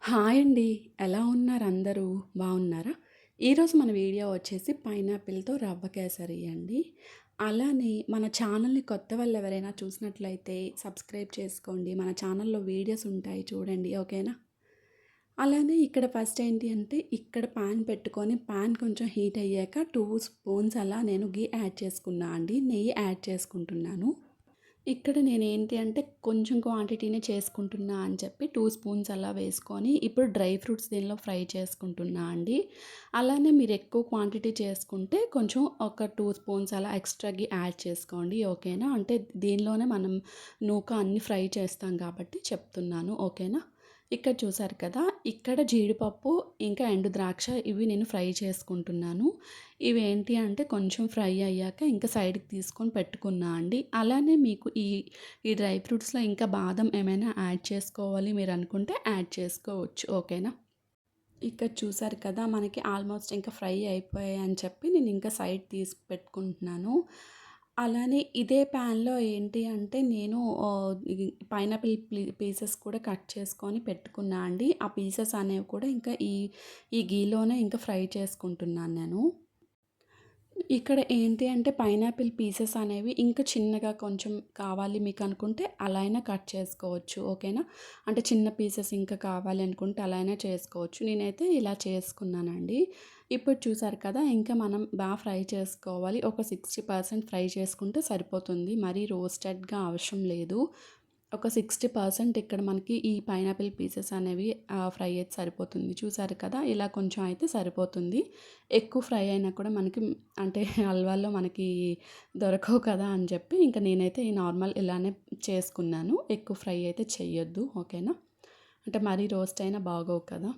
Hi అండి. ఎలా ఉన్నారు అందరూ? బాగున్నారా? ఈరోజు మన వీడియో వచ్చేసి పైనాపిల్‌తో రవ్వ కేసరి అండి. అలానే మన ఛానల్‌ని కొత్త వాళ్ళు ఎవరైనా చూసినట్లయితే సబ్స్క్రైబ్ చేసుకోండి. మన ఛానల్‌లో వీడియోస్ ఉంటాయి చూడండి. ఓకేనా? అలానే ఇక్కడ ఫస్ట్ ఏంటి అంటే ఇక్కడ పాన్ పెట్టుకొని పాన్ కొంచెం హీట్ అయ్యాక 2 స్పూన్స్ అలా నేను ఘీ యాడ్ చేసుకున్నా అండి. నెయ్యి యాడ్ చేసుకుంటున్నాను. ఇక్కడ నేనేంటి అంటే కొంచెం క్వాంటిటీనే చేసుకుంటున్నా అని చెప్పి 2 స్పూన్స్ అలా వేసుకొని ఇప్పుడు డ్రై ఫ్రూట్స్ దీనిలో ఫ్రై చేసుకుంటున్నా అండి. అలానే మీరు ఎక్కువ క్వాంటిటీ చేసుకుంటే కొంచెం ఒక 2 స్పూన్స్ అలా ఎక్స్‌ట్రా‌గా యాడ్ చేసుకోండి. ఓకేనా? అంటే దీనిలోనే మనం నూక అన్నీ ఫ్రై చేస్తాం కాబట్టి చెప్తున్నాను. ఓకేనా? ఇక్కడ చూసారు కదా! ఇక్కడ జీడిపప్పు ఇంకా ఎండు ద్రాక్ష ఇవి నేను ఫ్రై చేసుకుంటున్నాను. ఇవేంటి అంటే కొంచెం ఫ్రై అయ్యాక ఇంకా సైడ్‌కి తీసుకొని పెట్టుకున్నా అండి. అలానే మీకు ఈ డ్రై ఫ్రూట్స్‌లో ఇంకా బాదం ఏమైనా యాడ్ చేసుకోవాలి మీరనుకుంటే యాడ్ చేసుకోవచ్చు. ఓకేనా? ఇక్కడ చూసారు కదా! మనకి ఆల్మోస్ట్ ఇంకా ఫ్రై అయిపోయాయని చెప్పి నేను ఇంకా సైడ్ తీసి పెట్టుకుంటున్నాను. అలానే ఇదే ప్యాన్‌లో ఏంటి అంటే నేను ఇది పైనాపిల్ పీసెస్ కూడా కట్ చేసుకొని పెట్టుకున్నా అండి. ఆ పీసెస్ అనేవి కూడా ఇంకా ఈ ఘీలోనే ఇంకా ఫ్రై చేసుకుంటున్నాను నేను. ఇక్కడ ఏంటి అంటే పైనాపిల్ పీసెస్ అనేవి ఇంకా చిన్నగా కొంచెం కావాలి మీకు అనుకుంటే అలా అయినా కట్ చేసుకోవచ్చు. ఓకేనా? అంటే చిన్న పీసెస్ ఇంకా కావాలి అనుకుంటే అలా అయినా చేసుకోవచ్చు. నేనైతే ఇలా చేసుకున్నానండి. ఇప్పుడు చూసారు కదా! ఇంకా మనం ఫ్రై చేసుకోవాలి. ఒక 60% ఫ్రై చేసుకుంటే సరిపోతుంది. మరీ రోస్టెడ్‌గా అవసరం లేదు. ఒక 60% ఇక్కడ మనకి ఈ పైనాపిల్ పీసెస్ అనేవి ఫ్రై అయితే సరిపోతుంది. చూసారు కదా! ఇలా కొంచెం అయితే సరిపోతుంది. ఎక్కువ ఫ్రై అయినా కూడా మనకి అంటే హల్వాలో మనకి దొరకవు కదా అని చెప్పి ఇంక నేనైతే ఈ నార్మల్ ఇలానే చేసుకున్నాను. ఎక్కువ ఫ్రై అయితే చెయ్యొద్దు. ఓకేనా? అంటే మరీ రోస్ట్ అయినా బాగోవు కదా!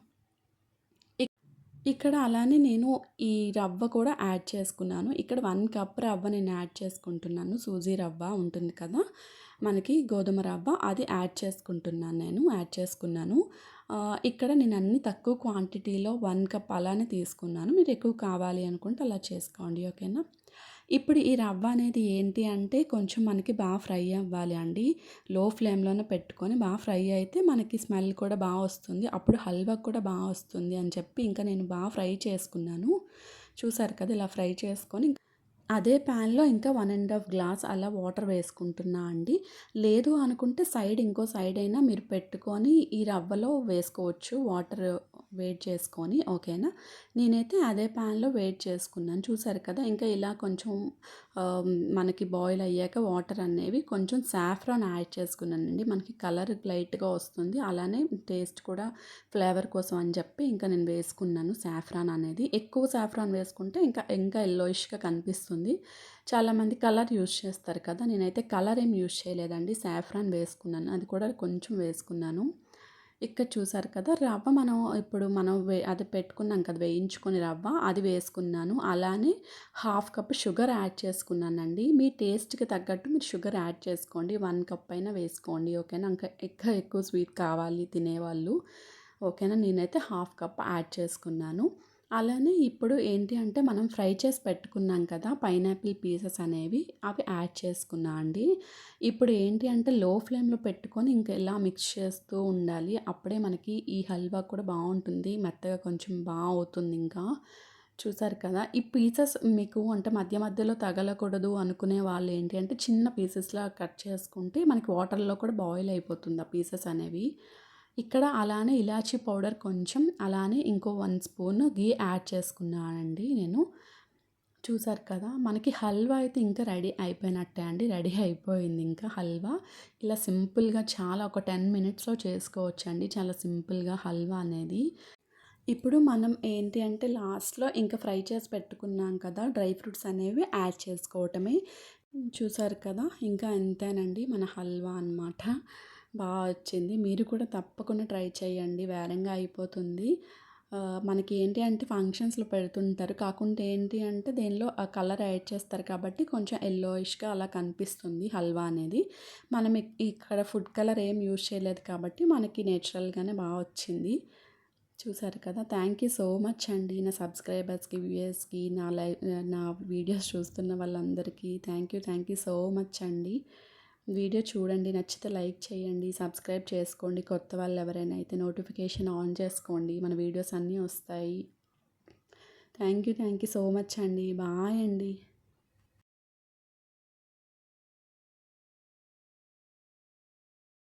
ఇక్కడ అలానే నేను ఈ రవ్వ కూడా యాడ్ చేసుకున్నాను. ఇక్కడ 1 కప్ రవ్వ నేను యాడ్ చేసుకుంటున్నాను. సూజీ రవ్వ ఉంటుంది కదా! మనకి గోధుమ రవ్వ అది యాడ్ చేసుకుంటున్నాను నేను. యాడ్ చేసుకున్నాను. ఇక్కడ నేను అన్నీ తక్కువ క్వాంటిటీలో 1 కప్ అలానే తీసుకున్నాను. మీరు ఎక్కువ కావాలి అనుకుంటే అలా చేసుకోండి. ఓకేనా? ఇప్పుడు ఈ రవ్వ అనేది ఏంటి అంటే కొంచెం మనకి ఫ్రై అవ్వాలి అండి. లో ఫ్లేమ్‌లోనే పెట్టుకొని ఫ్రై అయితే మనకి స్మెల్ కూడా వస్తుంది. అప్పుడు హల్వా కూడా వస్తుంది అని చెప్పి ఇంకా నేను ఫ్రై చేసుకున్నాను. చూసారు కదా! ఇలా ఫ్రై చేసుకొని అదే ప్యాన్‌లో ఇంకా 1 ½ గ్లాస్ అలా వాటర్ వేసుకుంటున్నా అండి. లేదు అనుకుంటే ఇంకో సైడ్ అయినా మీరు పెట్టుకొని ఈ రవ్వలో వేసుకోవచ్చు. వాటర్ వేడి చేసుకొని ఓకేనా. నేనైతే అదే ప్యాన్‌లో వేడి చేసుకున్నాను. చూసారు కదా! ఇంకా ఇలా కొంచెం మనకి బాయిల్ అయ్యాక వాటర్ అనేవి కొంచెం సాఫ్రాన్ యాడ్ చేసుకున్నానండి. మనకి కలర్ లైట్‌గా వస్తుంది. అలానే టేస్ట్ కూడా ఫ్లేవర్ కోసం అని చెప్పి ఇంకా నేను వేసుకున్నాను సాఫ్రాన్ అనేది. ఎక్కువ సాఫ్రాన్ వేసుకుంటే ఇంకా యెల్లోయిష్‌గా కనిపిస్తుంది. చాలామంది కలర్ యూజ్ చేస్తారు కదా! నేనైతే కలర్ ఏం యూజ్ చేయలేదండి. సాఫ్రాన్ వేసుకున్నాను. అది కూడా కొంచెం వేసుకున్నాను. ఇక్కడ చూసారు కదా! రవ్వ మనం అది పెట్టుకున్నాం కదా! వేయించుకొని రవ్వ అది వేసుకున్నాను. అలానే హాఫ్ కప్ షుగర్ యాడ్ చేసుకున్నానండి. మీ టేస్ట్‌కి తగ్గట్టు మీరు షుగర్ యాడ్ చేసుకోండి. 1 కప్ అయినా వేసుకోండి. ఓకేనా? ఇంకా ఎక్కువ స్వీట్ కావాలి తినేవాళ్ళు. ఓకేనా? నేనైతే హాఫ్ కప్ యాడ్ చేసుకున్నాను. అలానే ఇప్పుడు ఏంటి అంటే మనం ఫ్రై చేసి పెట్టుకున్నాం కదా! పైనాపిల్ పీసెస్ అనేవి అవి యాడ్ చేసుకున్నా అండి. ఇప్పుడు ఏంటి అంటే లో ఫ్లేమ్‌లో పెట్టుకొని ఇంక ఇలా మిక్స్ చేస్తూ ఉండాలి. అప్పుడే మనకి ఈ హల్వా కూడా బావుంటుంది. మెత్తగా కొంచెం అవుతుంది ఇంకా. చూసారు కదా! ఈ పీసెస్ మీకు అంటే మధ్య మధ్యలో తగలకూడదు అనుకునే వాళ్ళు ఏంటి అంటే చిన్న పీసెస్‌లా కట్ చేసుకుంటే మనకి వాటర్‌లో కూడా బాయిల్ అయిపోతుంది ఆ పీసెస్ అనేవి. ఇక్కడ అలానే ఇలాచీ పౌడర్ కొంచెం అలానే ఇంకో 1 స్పూన్ ఘీ యాడ్ చేసుకున్నానండి నేను. చూసారు కదా! మనకి హల్వా అయితే ఇంకా రెడీ అయిపోయినట్టే అండి. రెడీ అయిపోయింది ఇంకా హల్వా. ఇలా సింపుల్‌గా చాలా ఒక 10 మినిట్స్‌లో చేసుకోవచ్చండి. చాలా సింపుల్‌గా హల్వా అనేది. ఇప్పుడు మనం ఏంటి అంటే లాస్ట్‌లో ఇంకా ఫ్రై చేసి పెట్టుకున్నాం కదా! డ్రై ఫ్రూట్స్ అనేవి యాడ్ చేసుకోవటమే. చూసారు కదా! ఇంకా అంతేనండి మన హల్వా అనమాట. వచ్చింది. మీరు కూడా తప్పకుండా ట్రై చేయండి. వేరంగా అయిపోతుంది. మనకి ఏంటి అంటే ఫంక్షన్స్‌లో పెడుతుంటారు. కాకుంటే ఏంటి అంటే దేనిలో ఆ కలర్ యాడ్ చేస్తారు కాబట్టి కొంచెం యెల్లోయిష్‌గా అలా కనిపిస్తుంది హల్వా అనేది. మనం ఇక్కడ ఫుడ్ కలర్ ఏం యూజ్ చేయలేదు కాబట్టి మనకి నేచురల్‌గానే వచ్చింది. చూసారు కదా! థ్యాంక్ యూ సో మచ్ అండి. నా సబ్స్క్రైబర్స్‌కి, వ్యూయర్స్‌కి, నా వీడియోస్ చూస్తున్న వాళ్ళందరికీ థ్యాంక్ యూ సో మచ్ అండి. వీడియో చూడండి, నచ్చితే లైక్ చేయండి, సబ్స్క్రైబ్ చేసుకోండి. కొత్త వాళ్ళు ఎవరైనా అయితే నోటిఫికేషన్ ఆన్ చేసుకోండి, మన వీడియోస్ అన్నీ వస్తాయి. థ్యాంక్ యూ సో మచ్ అండి. బాయ్ అండి.